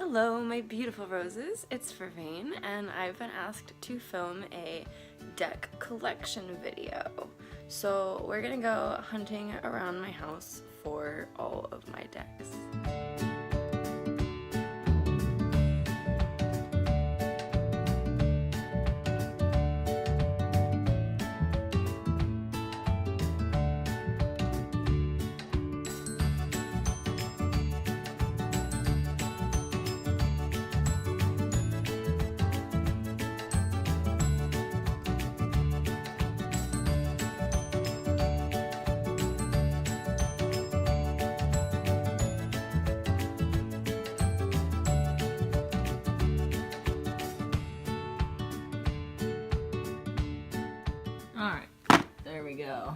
Hello my beautiful roses, it's Faerie and I've been asked to film a deck collection video. So we're gonna go hunting around my house for all of my decks. Alright, there we go.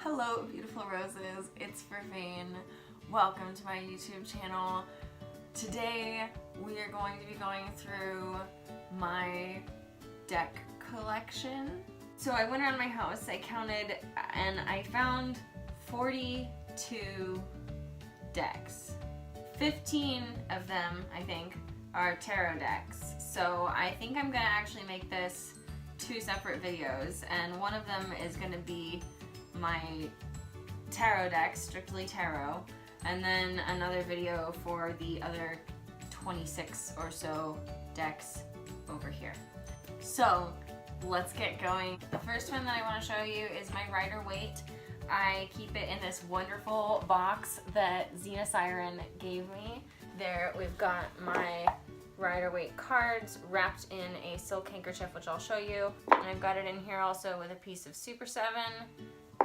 Hello beautiful roses, it's Faerie. Welcome to my YouTube channel. Today we are going to be going through my deck collection. So I went around my house, I counted, and I found 42 decks. 15 of them, I think, are tarot decks. So I think I'm gonna actually make this 2 separate videos, and one of them is gonna be my tarot deck, strictly tarot, and then another video for the other 26 or so decks over here. So let's get going. The first one that I want to show you is my Waite. I keep it in this wonderful box that Xena Siren gave me. There we've got my Waite cards wrapped in a silk handkerchief, which I'll show you. And I've got it in here also with a piece of Super 7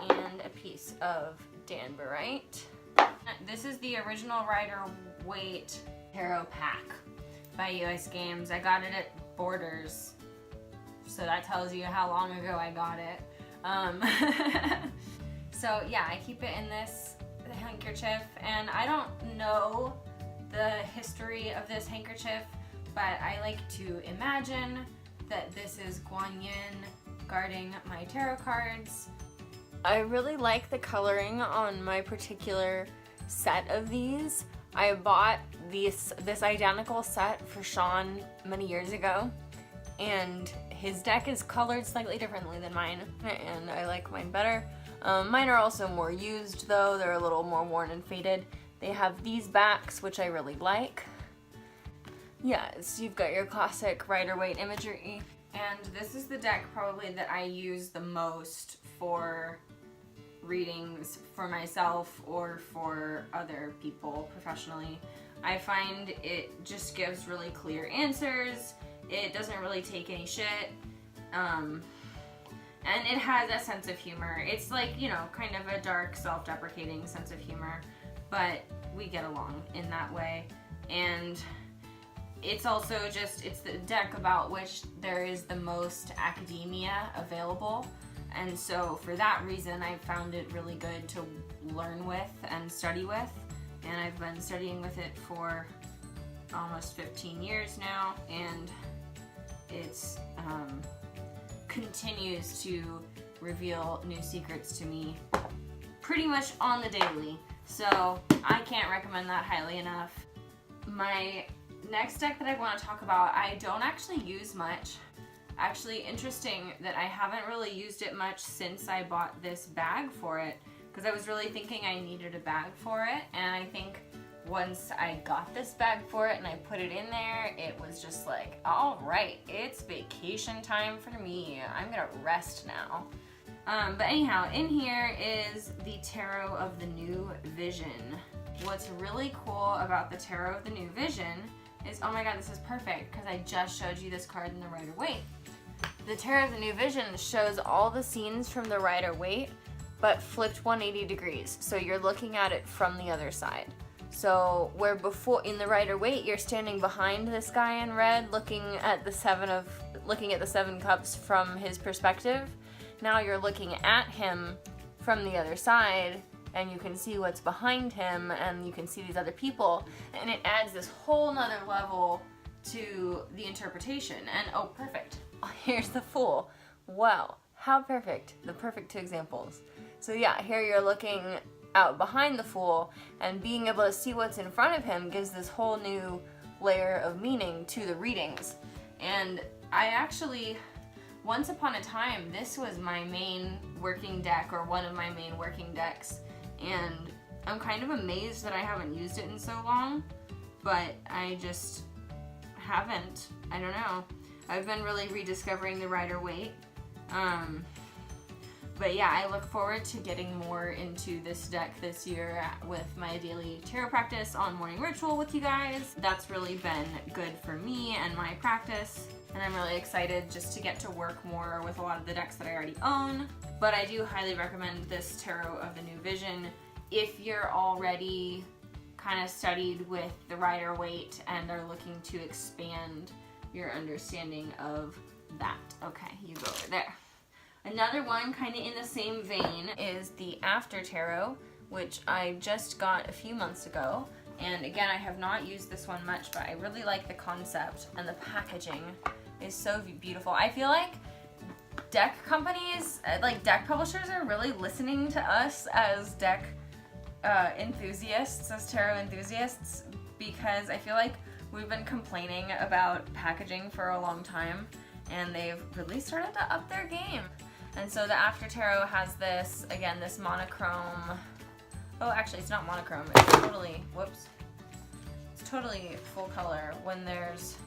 and a piece of Danburite. This is the original Waite Tarot pack by US Games. I got it at Borders, so that tells you how long ago I got it. So yeah, I keep it in this handkerchief, and I don't know the history of this handkerchief, but I like to imagine that this is Guan Yin guarding my tarot cards. I really like the coloring on my particular set of these. I bought this identical set for Sean many years ago, and his deck is colored slightly differently than mine, and I like mine better. Mine are also more used though, they're a little more worn and faded. They have these backs, which I really like. Yes, you've got your classic Waite imagery. And this is the deck probably that I use the most for readings for myself or for other people professionally. I find it just gives really clear answers. It doesn't really take any shit. And it has a sense of humor. It's like, you know, kind of a dark, self-deprecating sense of humor, but we get along in that way. And it's also just, it's the deck about which there is the most academia available. And so for that reason, I found it really good to learn with and study with. And I've been studying with it for almost 15 years now, and it's continues to reveal new secrets to me pretty much on the daily. So I can't recommend that highly enough. My next deck that I want to talk about, I don't actually use much. Actually, interesting that I haven't really used it much since I bought this bag for it, because I was really thinking I needed a bag for it, and I think once I got this bag for it and I put it in there, it was just like, all right, it's vacation time for me. I'm gonna rest now. But anyhow, in here is the Tarot of the New Vision. What's really cool about the Tarot of the New Vision is, oh my god, this is perfect, because I just showed you this card in the Waite. The Tarot of the New Vision shows all the scenes from the Waite, but flipped 180 degrees. So you're looking at it from the other side. So where before in the Waite, you're standing behind this guy in red, looking at the 7 cups from his perspective. Now you're looking at him from the other side, and you can see what's behind him, and you can see these other people, and it adds this whole nother level to the interpretation. And oh, perfect. Here's the Fool. Wow, how perfect. The perfect 2 examples. So yeah, here you're looking out behind the Fool, and being able to see what's in front of him gives this whole new layer of meaning to the readings. And I actually, once upon a time, this was my main working deck, or one of my main working decks, and I'm kind of amazed that I haven't used it in so long, but I just haven't. I don't know. I've been really rediscovering the Rider Waite. But yeah, I look forward to getting more into this deck this year with my daily tarot practice on Morning Ritual with you guys. That's really been good for me and my practice, and I'm really excited just to get to work more with a lot of the decks that I already own. But I do highly recommend this Tarot of the New Vision if you're already kind of studied with the Rider Waite and are looking to expand your understanding of that. Okay, you go over there. Another one kind of in the same vein is the After Tarot, which I just got a few months ago. And again, I have not used this one much, but I really like the concept, and the packaging is so beautiful. I feel like deck companies, like deck publishers, are really listening to us as deck enthusiasts, as tarot enthusiasts, because I feel like we've been complaining about packaging for a long time, and they've really started to up their game. And so the After Tarot has this, again, this monochrome. Oh, actually, it's not monochrome. It's totally, whoops. It's totally full color. When there's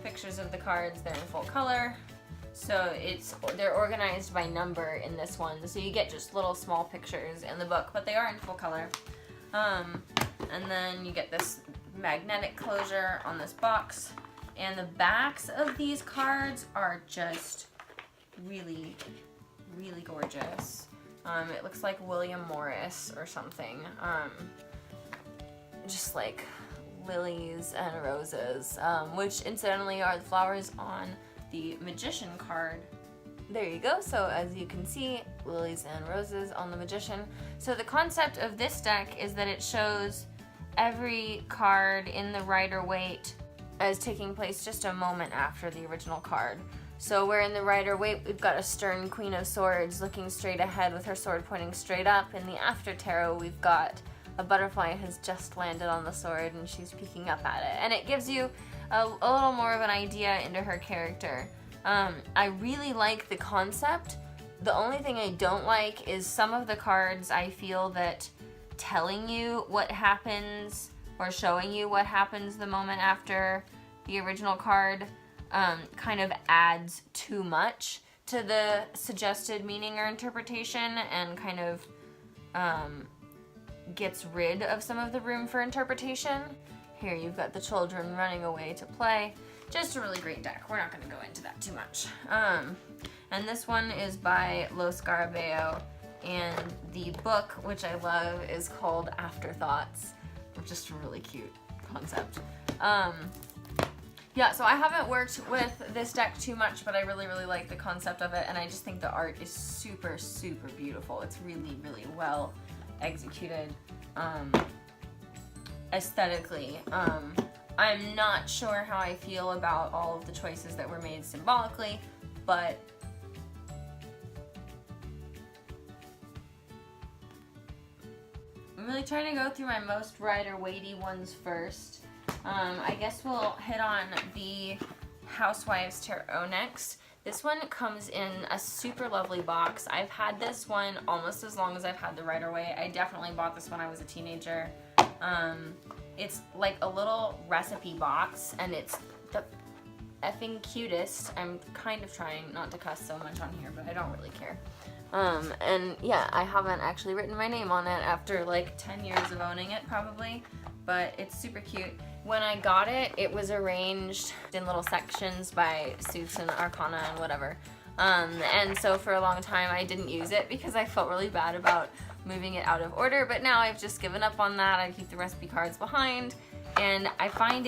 pictures of the cards, they're in full color. So they're organized by number in this one. So you get just little small pictures in the book, but they are in full color. And then you get this magnetic closure on this box. And the backs of these cards are just really, really gorgeous. It looks like William Morris or something. Just like lilies and roses, which incidentally are the flowers on the Magician card. There you go. So as you can see, lilies and roses on the Magician. So the concept of this deck is that it shows every card in the Rider Waite as taking place just a moment after the original card. So where in the Rider Waite we've got a stern Queen of Swords looking straight ahead with her sword pointing straight up. In the After Tarot we've got a butterfly has just landed on the sword and she's peeking up at it. And it gives you a little more of an idea into her character. I really like the concept. The only thing I don't like is some of the cards I feel that telling you what happens or showing you what happens the moment after the original card kind of adds too much to the suggested meaning or interpretation, and kind of gets rid of some of the room for interpretation. Here you've got the children running away to play. Just a really great deck. We're not going to go into that too much. And this one is by Lo Scarabeo, and the book, which I love, is called Afterthoughts. Just a really cute concept. Yeah, so I haven't worked with this deck too much, but I really, really like the concept of it, and I just think the art is super, super beautiful. It's really, really well executed aesthetically. I'm not sure how I feel about all of the choices that were made symbolically, but I'm really trying to go through my most Rider Waitey ones first. I guess we'll hit on the Housewives Tarot next. This one comes in a super lovely box. I've had this one almost as long as I've had the Rider Waite. I definitely bought this when I was a teenager. It's like a little recipe box, and it's the effing cutest. I'm kind of trying not to cuss so much on here, but I don't really care. And yeah, I haven't actually written my name on it after like 10 years of owning it probably, but it's super cute. When I got it, it was arranged in little sections by suits and arcana and whatever. And so for a long time I didn't use it because I felt really bad about moving it out of order, but now I've just given up on that. I keep the recipe cards behind, and I find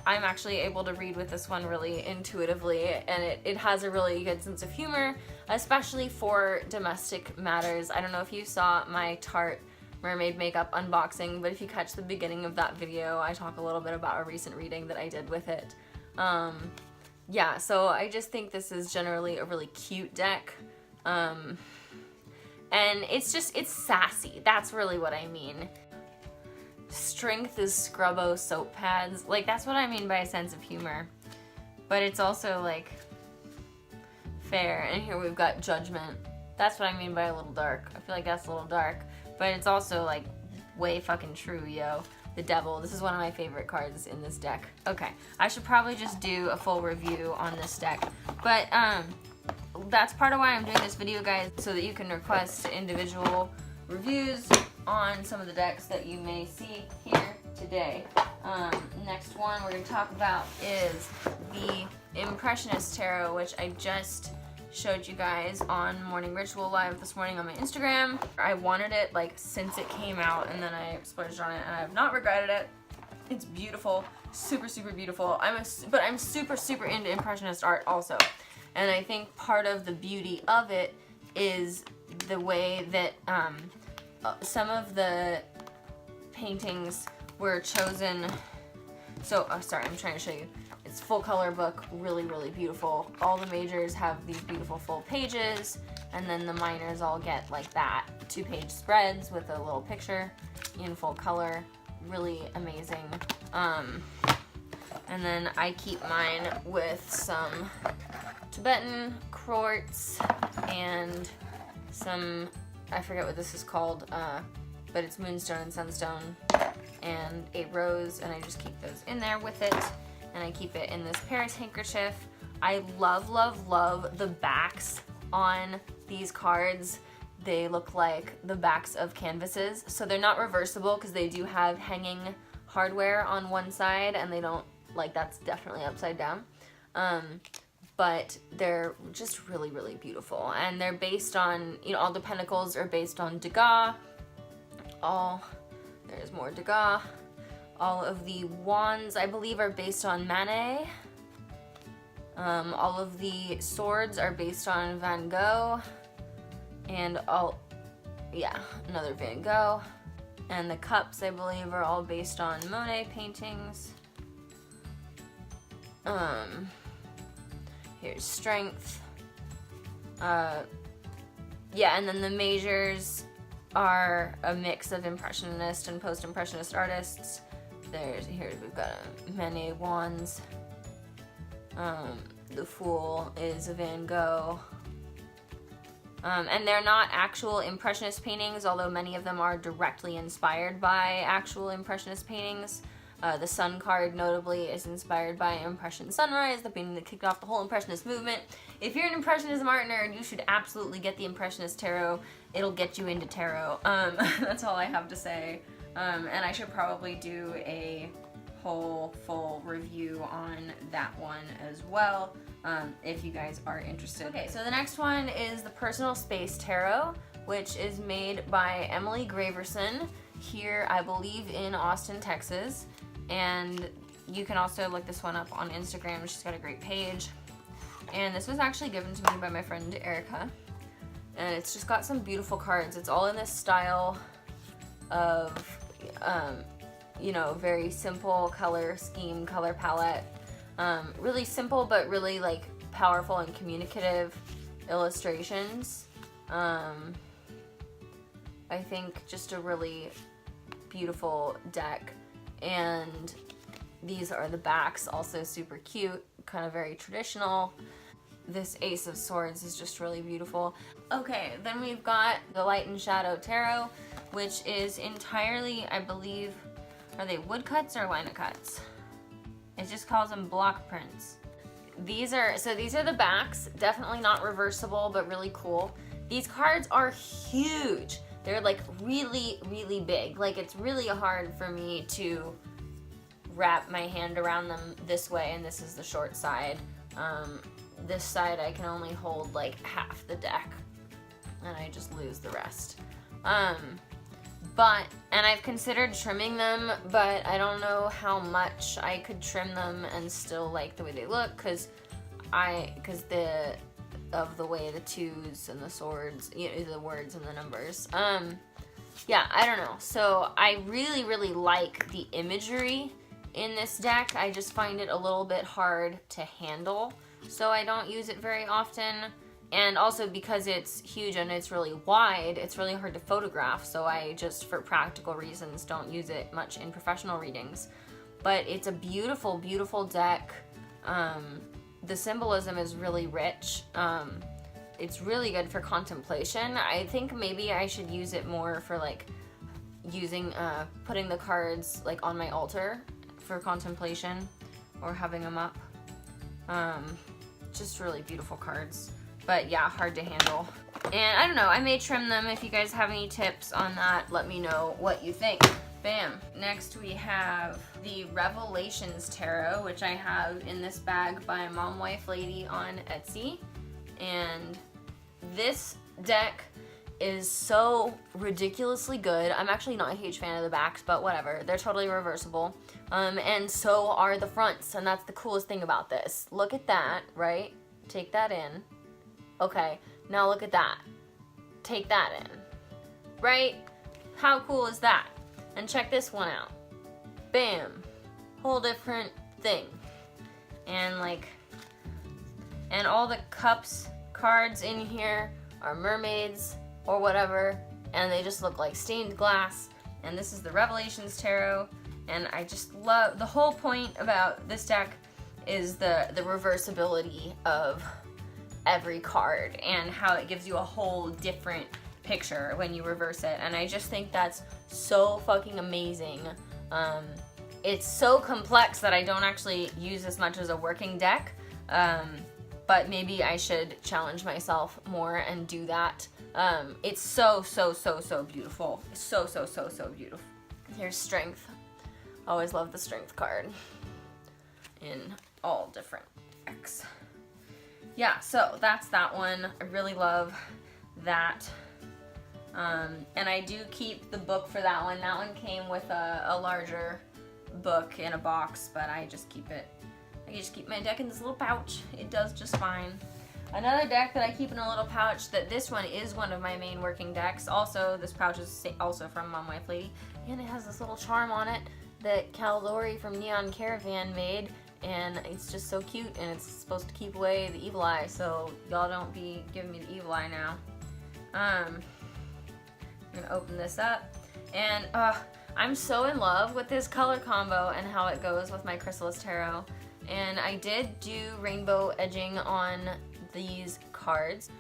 I'm actually able to read with this one really intuitively, and it has a really good sense of humor, especially for domestic matters. I don't know if you saw my Tarte mermaid makeup unboxing, but if you catch the beginning of that video, I talk a little bit about a recent reading that I did with it. Yeah, so I just think this is generally a really cute deck. And it's sassy. That's really what I mean. Strength is Scrubbo soap pads. Like, that's what I mean by a sense of humor. But it's also, like, fair. And here we've got Judgment. That's what I mean by a little dark. I feel like that's a little dark. But it's also, like, way fucking true, yo. The Devil. This is one of my favorite cards in this deck. Okay, I should probably just do a full review on this deck. But, that's part of why I'm doing this video, guys, so that you can request individual reviews on some of the decks that you may see here today. Next one we're going to talk about is the Impressionist Tarot, which I just showed you guys on Morning Ritual Live this morning on my Instagram. I wanted it like since it came out, and then I splurged on it, and I have not regretted it. It's beautiful, super, super beautiful. But I'm super, super into Impressionist art also. And I think part of the beauty of it is the way that some of the paintings were chosen. So, sorry, I'm trying to show you. It's full color book, really, really beautiful. All the majors have these beautiful full pages, and then the minors all get like that 2-page spreads with a little picture in full color. Really amazing. And then I keep mine with some Tibetan quartz and some, I forget what this is called, but it's moonstone and sunstone and a rose, and I just keep those in there with it, and I keep it in this Paris handkerchief. I love, love, love the backs on these cards. They look like the backs of canvases, so they're not reversible because they do have hanging hardware on one side, and they don't, like, that's definitely upside down. But they're just really, really beautiful. And they're based on, you know, all the pentacles are based on Degas. There's more Degas. All of the wands, I believe, are based on Manet. All of the swords are based on Van Gogh. And another Van Gogh. And the cups, I believe, are all based on Monet paintings. Here's Strength. And then the majors are a mix of Impressionist and Post-Impressionist artists. Here we've got Manet wands. The Fool is a Van Gogh. And they're not actual Impressionist paintings, although many of them are directly inspired by actual Impressionist paintings. The Sun card, notably, is inspired by Impression Sunrise, the painting that kicked off the whole Impressionist movement. If you're an Impressionism art nerd, you should absolutely get the Impressionist Tarot. It'll get you into tarot. That's all I have to say. And I should probably do a whole full review on that one as well, if you guys are interested. Okay, so the next one is the Personal Space Tarot, which is made by Emily Graverson here, I believe, in Austin, Texas. And you can also look this one up on Instagram. She's got a great page. And this was actually given to me by my friend Erica. And it's just got some beautiful cards. It's all in this style of, you know, very simple color scheme, color palette. Really simple, but really like powerful and communicative illustrations. I think just a really beautiful deck. And these are the backs, also super cute, kind of very traditional. This Ace of Swords is just really beautiful. Okay, then we've got the Light and Shadow Tarot, which is entirely, I believe, are they woodcuts or linocuts? It just calls them block prints. These are the backs, definitely not reversible, but really cool. These cards are huge. They're like really, really big. Like, it's really hard for me to wrap my hand around them this way, and this is the short side. This side I can only hold like half the deck, and I just lose the rest. And I've considered trimming them, but I don't know how much I could trim them and still like the way they look, because of the way the twos and the swords, you know, the words and the numbers. Yeah, I don't know. So I really, really like the imagery in this deck. I just find it a little bit hard to handle, so I don't use it very often. And also because it's huge and it's really wide, it's really hard to photograph, so I just, for practical reasons, don't use it much in professional readings. But it's a beautiful, beautiful deck. The symbolism is really rich. It's really good for contemplation. I think maybe I should use it more for like using, putting the cards like on my altar for contemplation or having them up. Just really beautiful cards. But yeah, hard to handle. And I don't know, I may trim them. If you guys have any tips on that, let me know what you think. Bam. Next we have the Revelations Tarot, which I have in this bag by Mom Wife Lady on Etsy. And this deck is so ridiculously good. I'm actually not a huge fan of the backs, but whatever. They're totally reversible. And so are the fronts, and that's the coolest thing about this. Look at that, right? Take that in. Okay, now look at that. Take that in. Right? How cool is that? And check this one out. Bam. Whole different thing. And like, and all the cups cards in here are mermaids or whatever, and they just look like stained glass. And this is the Revelations Tarot, and I just love, the whole point about this deck is the reversibility of every card and how it gives you a whole different picture when you reverse it, and I just think that's so fucking amazing. It's so complex that I don't actually use as much as a working deck, but maybe I should challenge myself more and do that. It's so beautiful. So beautiful. Here's Strength. Always love the Strength card in all different decks. Yeah, so that's that one. I really love that. And I do keep the book for that one. That one came with a larger book in a box, but I just keep it. I just keep my deck in this little pouch. It does just fine. Another deck that I keep in a little pouch, that this one is one of my main working decks. Also, this pouch is also from Mom Wife Lady, and it has this little charm on it that Caldori from Neon Caravan made, and it's just so cute, and it's supposed to keep away the evil eye, so y'all don't be giving me the evil eye now. I'm gonna open this up, and I'm so in love with this color combo and how it goes with my Chrysalis Tarot. And I did do rainbow edging on these cards.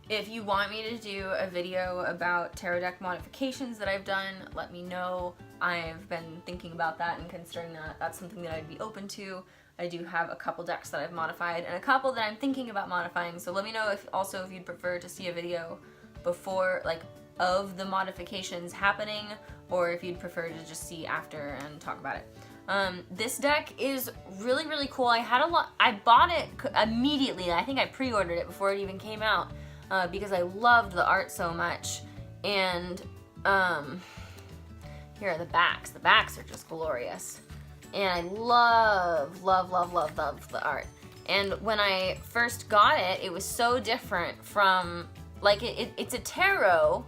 If you want me to do a video about tarot deck modifications that I've done, let me know. I've been thinking about that and considering that. That's something that I'd be open to. I do have a couple decks that I've modified and a couple that I'm thinking about modifying, so let me know if you'd prefer to see a video before, like, of the modifications happening, or if you'd prefer to just see after and talk about it. This deck is really, really cool. I bought it immediately. I think I pre-ordered it before it even came out, because I loved the art so much. And, here are the backs. The backs are just glorious. And I love the art. And when I first got it, it was so different from, like, it's a tarot,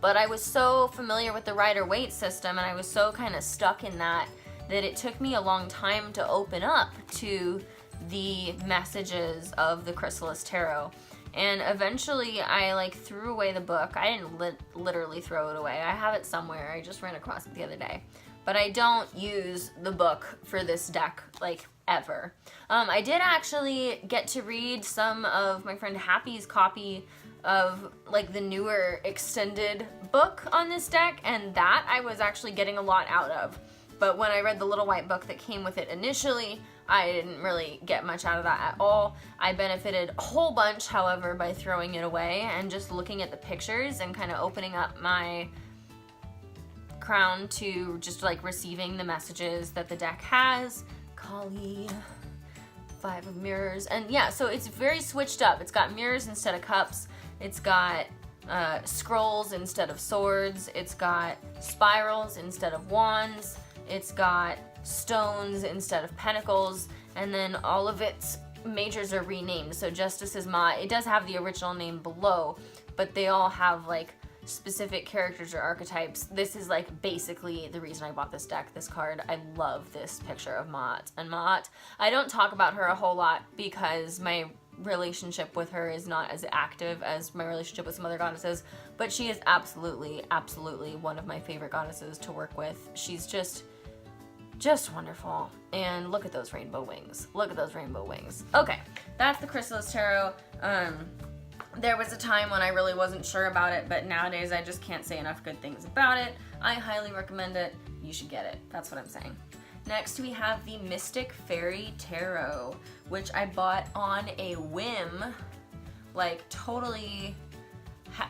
but I was so familiar with the Rider-Waite system, and I was so kind of stuck in that it took me a long time to open up to the messages of the Chrysalis Tarot. And eventually I like threw away the book. I didn't literally throw it away. I have it somewhere. I just ran across it the other day. But I don't use the book for this deck, like, ever. I did actually get to read some of my friend Happy's copy of, like, the newer extended book on this deck, and that I was actually getting a lot out of. But when I read the little white book that came with it initially, I didn't really get much out of that at all. I benefited a whole bunch, however, by throwing it away and just looking at the pictures and kind of opening up my crown to just, like, receiving the messages that the deck has. Kali, 5 of mirrors, and yeah, so it's very switched up. It's got mirrors instead of cups. It's got scrolls instead of swords. It's got spirals instead of wands. It's got stones instead of pentacles, and then all of its majors are renamed. So Justice is it does have the original name below, but they all have, like, specific characters or archetypes. This is, like, basically the reason I bought this deck, this card. I love this picture of Ma'at. And Ma'at, I don't talk about her a whole lot because my relationship with her is not as active as my relationship with some other goddesses, but she is absolutely, absolutely one of my favorite goddesses to work with. She's just wonderful. And look at those rainbow wings. Look at those rainbow wings. Okay, that's the Chrysalis Tarot. There was a time when I really wasn't sure about it, but nowadays I just can't say enough good things about it. I highly recommend it. You should get it. That's what I'm saying. Next we have the Mystic Faerie Tarot, which I bought on a whim. Like, totally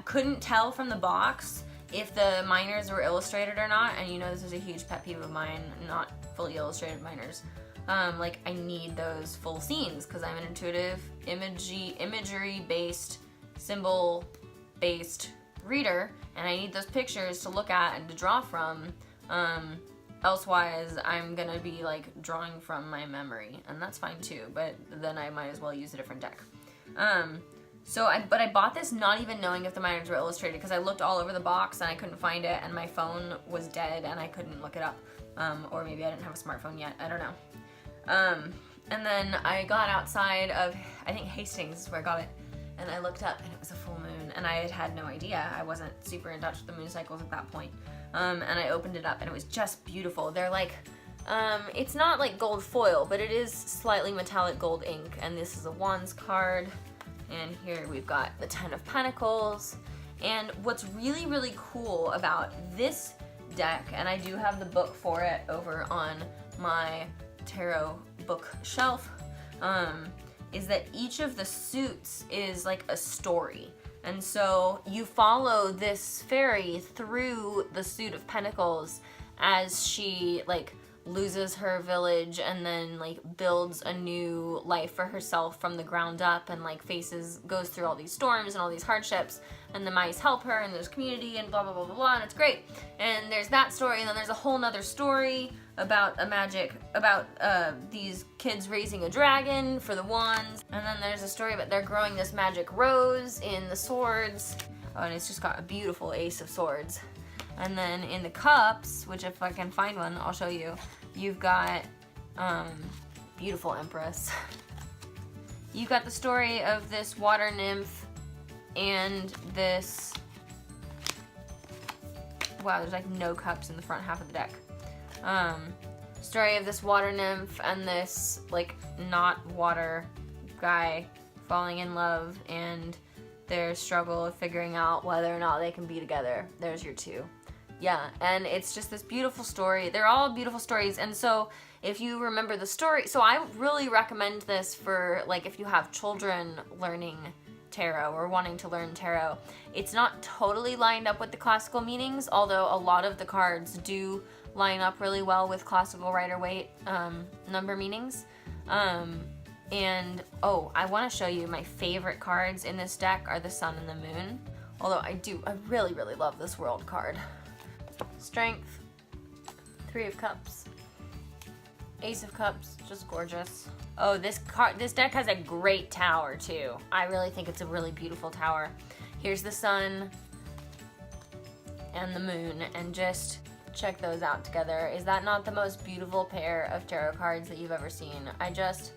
couldn't tell from the box if the minors were illustrated or not, and you know this is a huge pet peeve of mine, not fully illustrated minors. Like, I need those full scenes because I'm an intuitive, imagery-based, symbol-based reader, and I need those pictures to look at and to draw from. Elsewise, I'm gonna be like drawing from my memory, and that's fine too, but then I might as well use a different deck. But I bought this not even knowing if the minors were illustrated because I looked all over the box and I couldn't find it, and my phone was dead and I couldn't look it up. Or maybe I didn't have a smartphone yet, I don't know. And then I got outside of, I think Hastings is where I got it, and I looked up and it was a full moon, and I had no idea. I wasn't super in touch with the moon cycles at that point. And I opened it up and it was just beautiful. They're like, it's not like gold foil, but it is slightly metallic gold ink, and this is a Wands card. And here we've got the Ten of Pentacles. And what's really, really cool about this deck, and I do have the book for it over on my tarot bookshelf, is that each of the suits is like a story. And so you follow this fairy through the suit of Pentacles as she like loses her village and then like builds a new life for herself from the ground up, and like goes through all these storms and all these hardships, and the mice help her, and there's community and blah blah blah blah blah, and it's great. And there's that story, and then there's a whole nother story about these kids raising a dragon for the wands, and then there's a story about they're growing this magic rose in the swords. Oh, and it's just got a beautiful Ace of Swords. And then in the cups, which if I can find one, I'll show you, you've got beautiful Empress. You've got the story of this water nymph and this, wow, there's like no cups in the front half of the deck. Story of this water nymph and this like not water guy falling in love, and their struggle of figuring out whether or not they can be together. There's your two. Yeah, and it's just this beautiful story. They're all beautiful stories, and so if you remember the story, so I really recommend this for like if you have children learning tarot or wanting to learn tarot. It's not totally lined up with the classical meanings, although a lot of the cards do line up really well with classical Rider-Waite number meanings. And oh, I want to show you my favorite cards in this deck are the Sun and the Moon. Although I really, really love this World card. Strength, Three of Cups, Ace of Cups, just gorgeous. Oh, this deck has a great tower too. I really think it's a really beautiful tower. Here's the Sun and the Moon, and just check those out together. Is that not the most beautiful pair of tarot cards that you've ever seen? I just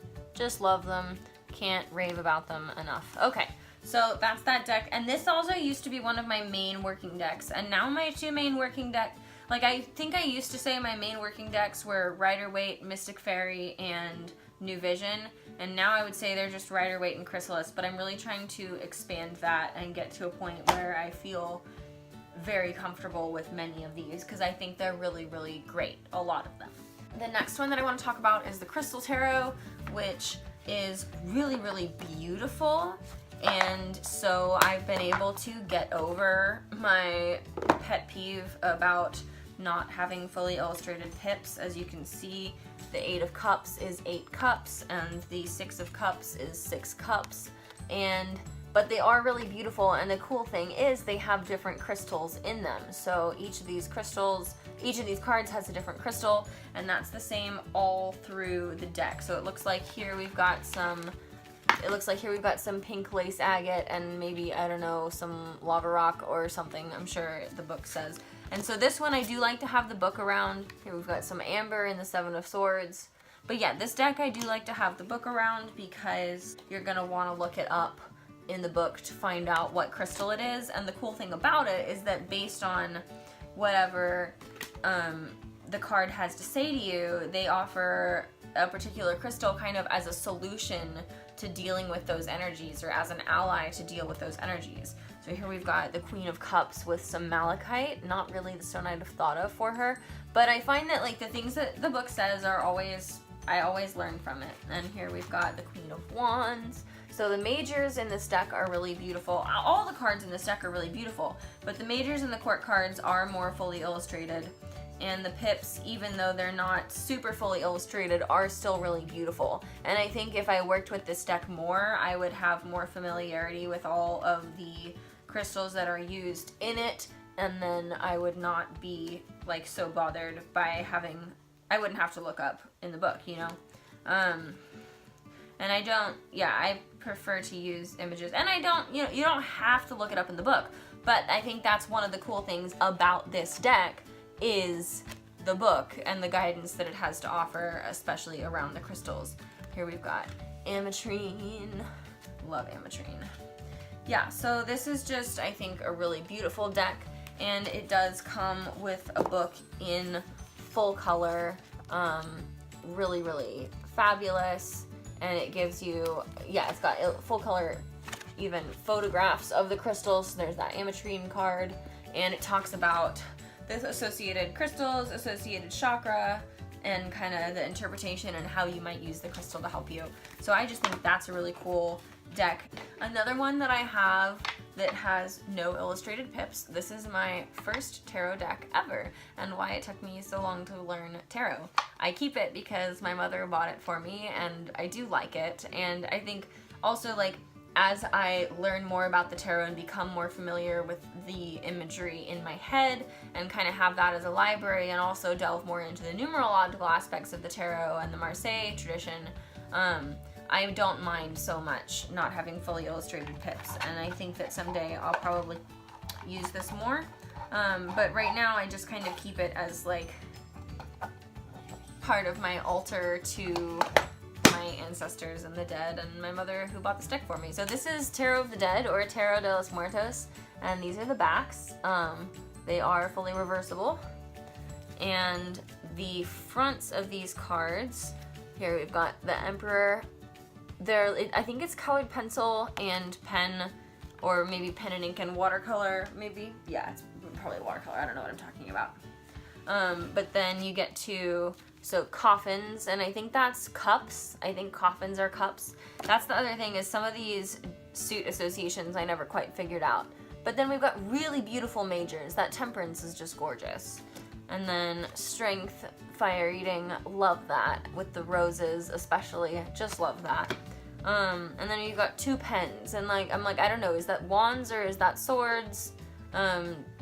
love them. Can't rave about them enough. Okay, so that's that deck. And this also used to be one of my main working decks. And now my two main working deck, like I think I used to say my main working decks were Rider-Waite, Mystic Faerie, and New Vision. And now I would say they're just Rider-Waite and Chrysalis. But I'm really trying to expand that and get to a point where I feel very comfortable with many of these, because I think they're really, really great, a lot of them. The next one that I want to talk about is the Crystal Tarot, which is really, really beautiful. And so I've been able to get over my pet peeve about not having fully illustrated pips. As you can see, the Eight of Cups is 8 cups, and the Six of Cups is 6 cups. But they are really beautiful, and the cool thing is they have different crystals in them. So each of these cards has a different crystal, and that's the same all through the deck. So it looks like here we've got some pink lace agate and maybe, I don't know, some lava rock or something, I'm sure the book says. And so this one I do like to have the book around. Here we've got some amber in the Seven of Swords. But yeah, this deck I do like to have the book around because you're gonna wanna look it up in the book to find out what crystal it is. And the cool thing about it is that based on whatever the card has to say to you, they offer a particular crystal kind of as a solution to dealing with those energies, or as an ally to deal with those energies. So here we've got the Queen of Cups with some malachite, not really the stone I'd have thought of for her, but I find that like the things that the book says are always, I always learn from it. And here we've got the Queen of Wands. So the majors in this deck are really beautiful. All the cards in this deck are really beautiful, but the majors and the court cards are more fully illustrated. And the pips, even though they're not super fully illustrated, are still really beautiful. And I think if I worked with this deck more, I would have more familiarity with all of the crystals that are used in it, and then I would not be like so bothered by having, I wouldn't have to look up in the book, you know? And I don't, yeah, I prefer to use images. And I don't, you know, you don't have to look it up in the book, but I think that's one of the cool things about this deck is the book and the guidance that it has to offer, especially around the crystals. Here we've got ametrine. Love ametrine. Yeah, so this is just, I think, a really beautiful deck, and it does come with a book in full color, really, really fabulous, and it gives you, yeah, it's got full color, even photographs of the crystals. There's that ametrine card, and it talks about the associated crystals, associated chakra, and kind of the interpretation and how you might use the crystal to help you. So I just think that's a really cool deck. Another one that I have that has no illustrated pips. This is my first tarot deck ever, and why it took me so long to learn tarot. I keep it because my mother bought it for me, and I do like it. And I think also, like, as I learn more about the tarot and become more familiar with the imagery in my head and kind of have that as a library, and also delve more into the numerological aspects of the tarot and the Marseille tradition, I don't mind so much not having fully illustrated pips, and I think that someday I'll probably use this more. But right now I just kind of keep it as like part of my altar to my ancestors and the dead and my mother who bought this deck for me. So this is Tarot of the Dead, or Tarot de los Muertos, and these are the backs. They are fully reversible, and the fronts of these cards, here we've got the Emperor. I think it's colored pencil and pen, or maybe pen and ink and watercolor, maybe. Yeah, it's probably watercolor, I don't know what I'm talking about. But then you get to, so coffins, and I think that's cups. I think coffins are cups. That's the other thing, is some of these suit associations I never quite figured out. But then we've got really beautiful majors. That Temperance is just gorgeous. And then Strength, Fire Eating, love that, with the roses especially, just love that. And then you've got two pens, and like, I'm like, I don't know, is that wands or is that swords?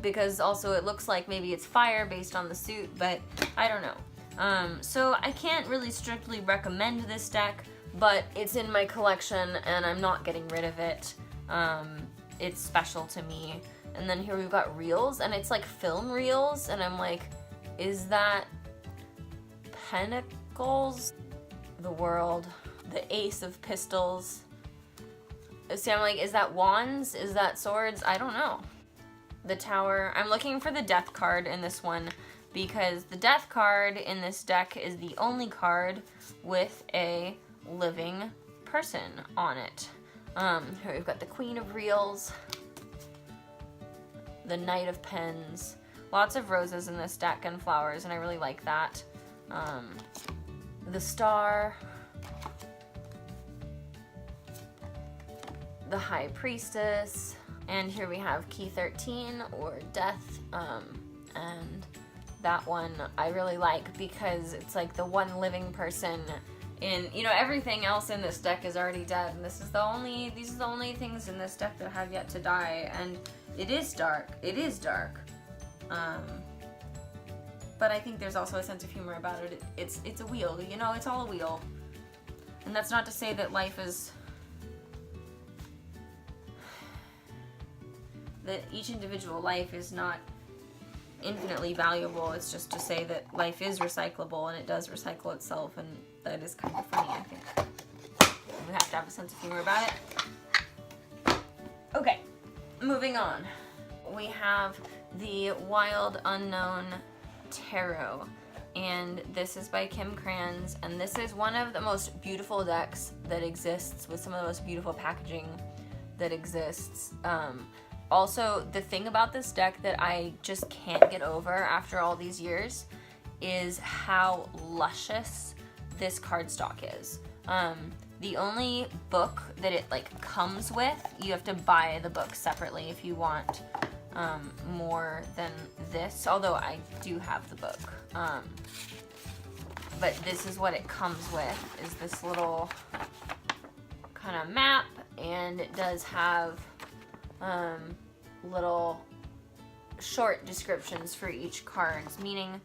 Because also it looks like maybe it's fire based on the suit, but I don't know. So I can't really strictly recommend this deck, but it's in my collection and I'm not getting rid of it. It's special to me. And then here we've got reels, and it's like film reels, and I'm like, is that Pentacles? The World, the Ace of Pistols. See, I'm like, is that wands? Is that swords? I don't know. The Tower. I'm looking for the Death card in this one, because the Death card in this deck is the only card with a living person on it. Here we've got the Queen of Reels, the Knight of Pens. Lots of roses in this deck and flowers, and I really like that. The Star, the High Priestess, and here we have Key 13, or Death, and that one I really like because it's like the one living person in, you know, everything else in this deck is already dead, and these are the only things in this deck that have yet to die, and it is dark. It is dark. But I think there's also a sense of humor about it. It's a wheel, you know, it's all a wheel. And that's not to say that life is, that each individual life is not infinitely valuable. It's just to say that life is recyclable and it does recycle itself, and that is kind of funny, I think. We have to have a sense of humor about it. Okay, moving on. We have the Wild Unknown Tarot, and this is by Kim Kranz, and this is one of the most beautiful decks that exists, with some of the most beautiful packaging that exists. Also, the thing about this deck that I just can't get over after all these years is how luscious this cardstock is. The only book that it like comes with, you have to buy the book separately if you want more than this, although I do have the book. But this is what it comes with, is this little kind of map, and it does have little short descriptions for each cards, meaning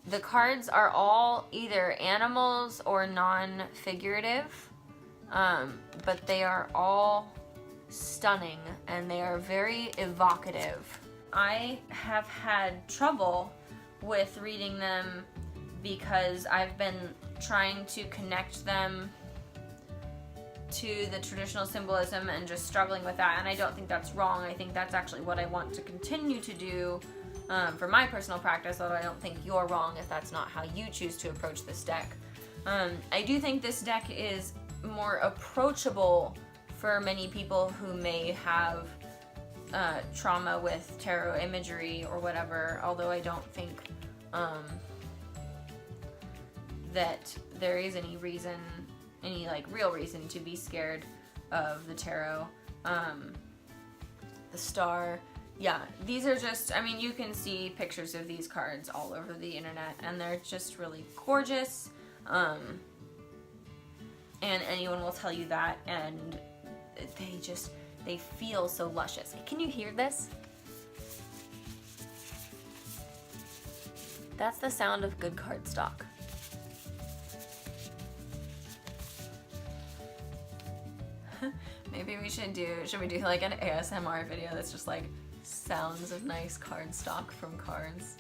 the cards are all either animals or non-figurative, but they are all stunning and they are very evocative. I have had trouble with reading them because I've been trying to connect them to the traditional symbolism and just struggling with that, and I don't think that's wrong. I think that's actually what I want to continue to do for my personal practice, although I don't think you're wrong if that's not how you choose to approach this deck. I do think this deck is more approachable for many people who may have trauma with tarot imagery or whatever, although I don't think that there is any reason, any like real reason to be scared of the tarot. The star, yeah, these are just, I mean, you can see pictures of these cards all over the internet and they're just really gorgeous. And anyone will tell you that, and they feel so luscious. Can you hear this? That's the sound of good cardstock. Maybe we should we do like an ASMR video that's just like sounds of nice cardstock from cards?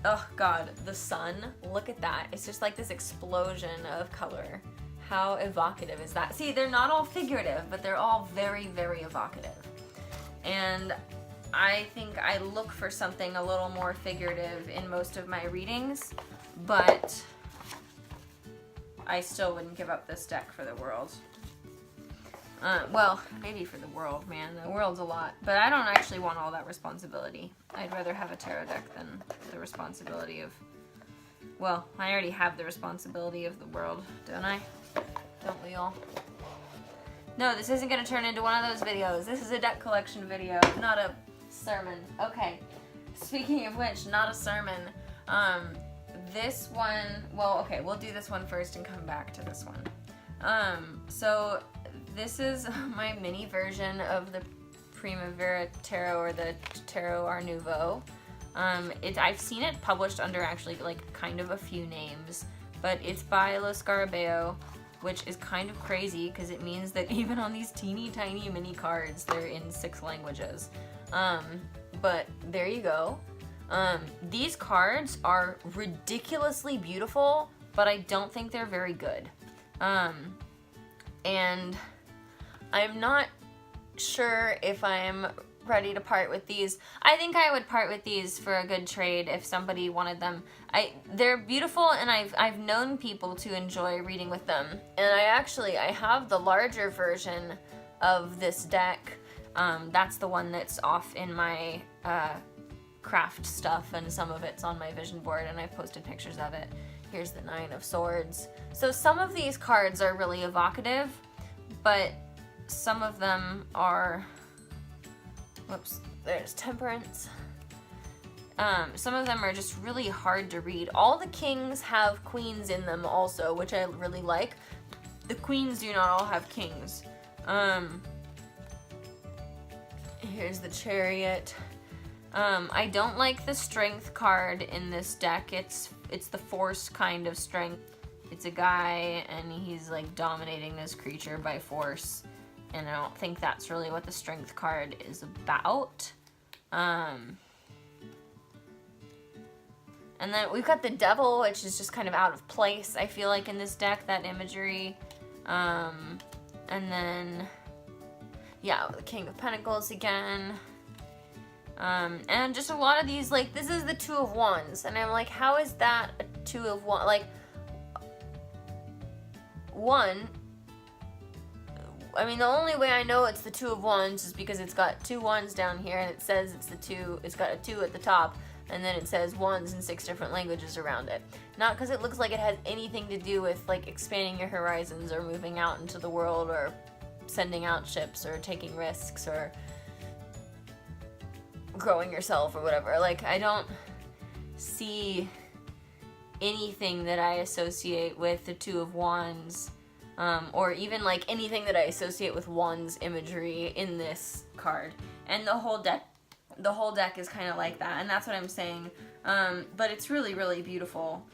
Oh god, the sun, look at that. It's just like this explosion of color. How evocative is that? See, they're not all figurative, but they're all very, very evocative. And I think I look for something a little more figurative in most of my readings, but I still wouldn't give up this deck for the world. Well, maybe for the world, man. The world's a lot. But I don't actually want all that responsibility. I'd rather have a tarot deck than the responsibility of... Well, I already have the responsibility of the world, don't I? Don't we all? No, this isn't going to turn into one of those videos. This is a deck collection video, not a sermon. Okay. Speaking of which, not a sermon. This one... Well, okay, we'll do this one first and come back to this one. So... This is my mini version of the Primavera Tarot, or the Tarot Art Nouveau. I've seen it published under actually like kind of a few names, but it's by Lo Scarabeo, which is kind of crazy because it means that even on these teeny tiny mini cards, they're in 6 languages. But there you go. These cards are ridiculously beautiful, but I don't think they're very good. And I'm not sure if I'm ready to part with these. I think I would part with these for a good trade if somebody wanted them. They're beautiful, and I've known people to enjoy reading with them. And I have the larger version of this deck. That's the one that's off in my craft stuff, and some of it's on my vision board, and I've posted pictures of it. Here's the 9 of Swords. So some of these cards are really evocative, but some of them are, whoops, there's Temperance. Some of them are just really hard to read. All the kings have queens in them also, which I really like. The queens do not all have kings. Here's the Chariot. I don't like the Strength card in this deck. It's the Force kind of strength. It's a guy and he's like dominating this creature by force. and I don't think that's really what the Strength card is about. And then we've got the Devil, which is just kind of out of place, I feel like, in this deck, that imagery. And then, yeah, the King of Pentacles again. And just a lot of these, like, this is the Two of Wands, and I'm like, how is that a Two of Wands? Like, one, I mean, the only way I know it's the Two of Wands is because it's got two wands down here, and it says it's the two, it's got a 2 at the top, and then it says wands in 6 different languages around it. Not because it looks like it has anything to do with, like, expanding your horizons, or moving out into the world, or sending out ships, or taking risks, or growing yourself, or whatever. Like, I don't see anything that I associate with the Two of Wands, or even, like, anything that I associate with wands imagery in this card. And the whole deck is kind of like that, and that's what I'm saying. But it's really, really beautiful.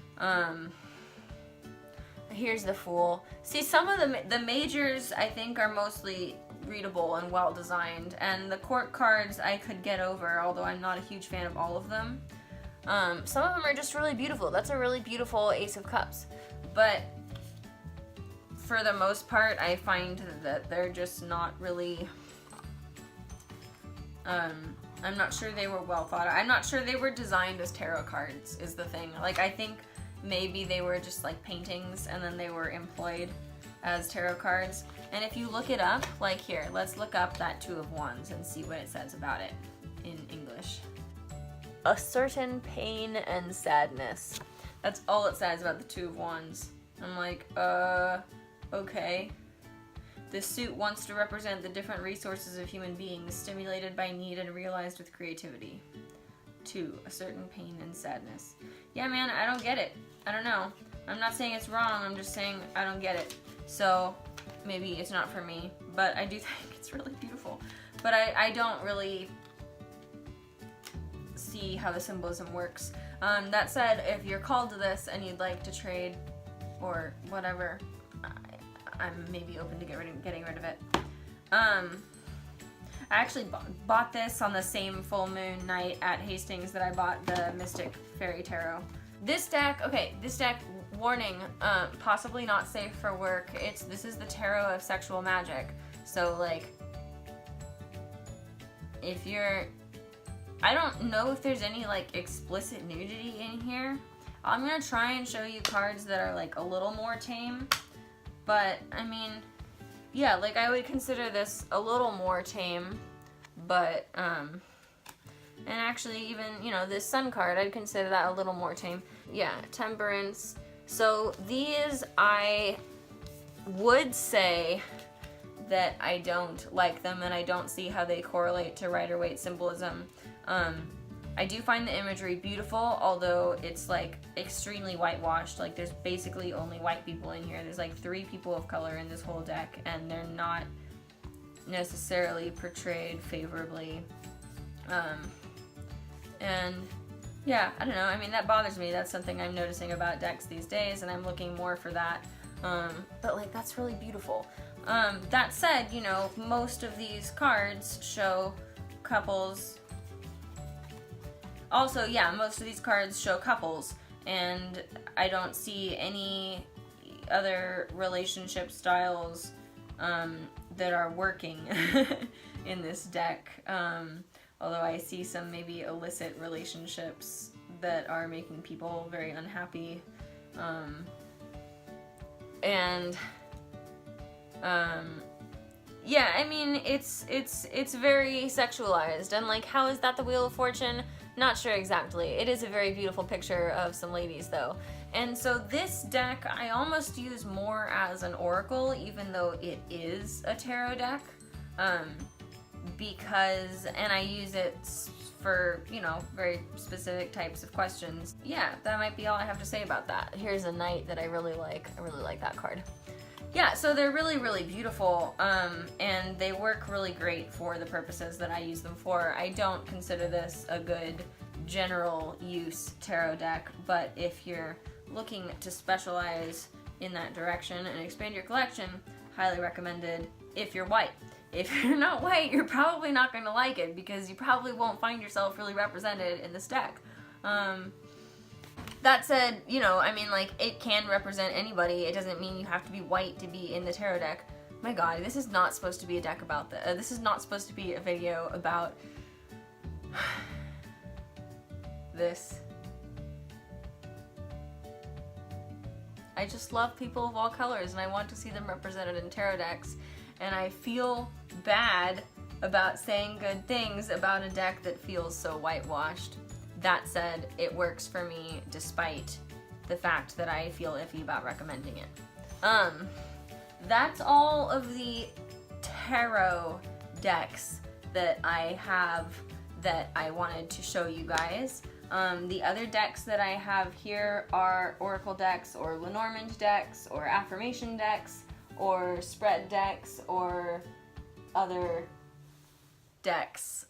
Here's the Fool. See, some of the majors, I think, are mostly readable and well designed, and the Court cards I could get over, although I'm not a huge fan of all of them. Some of them are just really beautiful. That's a really beautiful Ace of Cups. But for the most part, I find that they're just not really... I'm not sure they were well thought out. I'm not sure they were designed as tarot cards, is the thing. Like, I think maybe they were just, like, paintings, and then they were employed as tarot cards. And if you look it up, like, here, let's look up that Two of Wands and see what it says about it in English. A certain pain and sadness. That's all it says about the Two of Wands. I'm like, okay. This suit wants to represent the different resources of human beings, stimulated by need and realized with creativity. 2. A certain pain and sadness. Yeah, man, I don't get it. I don't know. I'm not saying it's wrong, I'm just saying I don't get it. So, maybe it's not for me, but I do think it's really beautiful. But I don't really see how the symbolism works. That said, if you're called to this and you'd like to trade or whatever, I'm maybe open to getting rid of it. I actually bought this on the same full moon night at Hastings that I bought the Mystic Faerie Tarot. This deck, okay, warning, possibly not safe for work. This is the Tarot of Sexual Magic. So, like, if you're... I don't know if there's any, like, explicit nudity in here. I'm gonna try and show you cards that are, like, a little more tame. But, I mean, yeah, like, I would consider this a little more tame. But, and actually even, you know, this Sun card, I'd consider that a little more tame. Yeah, Temperance. So these, I would say that I don't like them, and I don't see how they correlate to Rider-Waite symbolism. I do find the imagery beautiful, although it's, like, extremely whitewashed. Like, there's basically only white people in here. There's, like, 3 people of color in this whole deck, and they're not necessarily portrayed favorably. And, yeah, I don't know. I mean, that bothers me. That's something I'm noticing about decks these days, and I'm looking more for that. But, like, that's really beautiful. That said, you know, most of these cards show couples. Also, yeah, most of these cards show couples, and I don't see any other relationship styles that are working in this deck. Although I see some maybe illicit relationships that are making people very unhappy. Yeah, I mean, it's very sexualized, and, like, how is that the Wheel of Fortune? Not sure exactly. It is a very beautiful picture of some ladies, though. And so this deck I almost use more as an oracle, even though it is a tarot deck, because, and I use it for, you know, very specific types of questions. Yeah, that might be all I have to say about that. Here's a Knight that I really like. I really like that card. Yeah, so they're really, really beautiful, and they work really great for the purposes that I use them for. I don't consider this a good general use tarot deck, but if you're looking to specialize in that direction and expand your collection, highly recommended if you're white. if you're not white, you're probably not going to like it because you probably won't find yourself really represented in this deck. That said, you know, I mean, like, it can represent anybody. It doesn't mean you have to be white to be in the tarot deck. My god, this is not supposed to be a deck about this is not supposed to be a video about this. I just love people of all colors and I want to see them represented in tarot decks, and I feel bad about saying good things about a deck that feels so whitewashed. That said, it works for me despite the fact that I feel iffy about recommending it. That's all of the tarot decks that I have that I wanted to show you guys. The other decks that I have here are oracle decks or Lenormand decks or affirmation decks or spread decks or other decks.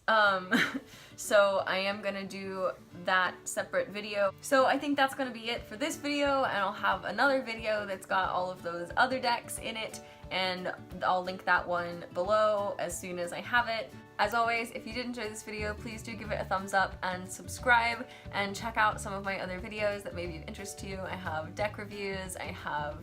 So I am gonna do that separate video. So I think that's gonna be it for this video, and I'll have another video that's got all of those other decks in it, and I'll link that one below as soon as I have it. As always, if you did enjoy this video, please do give it a thumbs up and subscribe, and check out some of my other videos that may be of interest to you. I have deck reviews, I have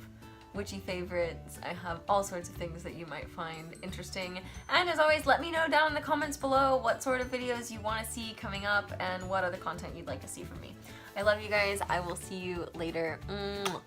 witchy favorites, I have all sorts of things that you might find interesting. And as always, let me know down in the comments below what sort of videos you want to see coming up and what other content you'd like to see from me. I love you guys. I will see you later. Mwah.